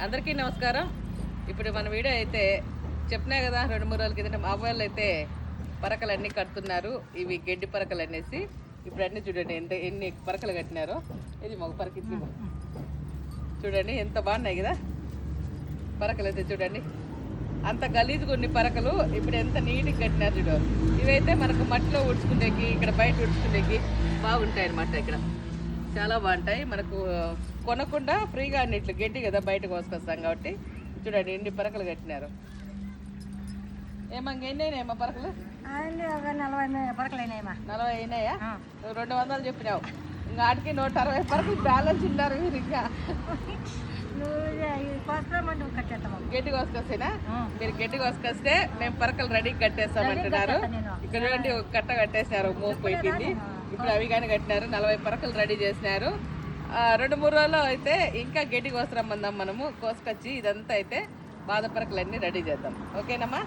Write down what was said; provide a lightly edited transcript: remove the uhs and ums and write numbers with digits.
అందరికీ నమస్కారం. ఇప్పుడు మన వీడియో అయితే చెప్పినా కదా, 2-3 రోజుల కిందట మా వాళ్ళు అయితే పరకలన్నీ కడుతున్నారు. ఇవి గడ్డి పరకలు అనేసి. ఇప్పుడు అన్నీ చూడండి ఎన్ని పరకలు కట్టినారో. ఇది మగ పరక చూడండి ఎంత బాగున్నాయి కదా పరకలు అయితే. చూడండి అంత గలీజుగా కొన్ని పరకలు ఇప్పుడు ఎంత నీట్గా కట్టినారు చూడు. ఇవైతే మనకు మట్టిలో ఉడుచుకునేకి, ఇక్కడ బయట ఉడుచుకునేకి బాగుంటాయి అన్నమాట. ఇక్కడ చాలా బాగుంటాయి. మనకు కొనకుండా ఫ్రీగా అన్నిట్లు గడ్డి కదా బయట కోసుకొస్తాం కాబట్టి. చూడండి ఎన్ని పరకలు కట్టినారు. ఏమన్నా ఎన్ని అయినాయమ్మా పరకలు? 40 పరకలు అయినాయమ్మా. 40 అయినాయా? 200 చెప్పినావు. ఇంకా ఆటికి 160 పరకలు బ్యాలెన్స్ ఉన్నారు మీరు. ఇంకా గడ్డి కోసుకొస్తేనా? మీరు గడ్డి కోసుకొస్తే మేము పరకలు రెడీ కట్టేస్తామంటున్నారు. ఇక్కడ చూడండి ఒక కట్ట కట్టేసినారు, మోగిపోయింది. ఇప్పుడు అవి కానీ కట్టినారు. 40 పరకలు రెడీ చేసినారు. 2-3 రోజుల్లో అయితే ఇంకా గడ్డి కోసరమ్మందాం మనము. కోసుకొచ్చి ఇదంతా అయితే బాధ పరకలన్నీ రెడీ చేద్దాం. ఓకేనమ్మా?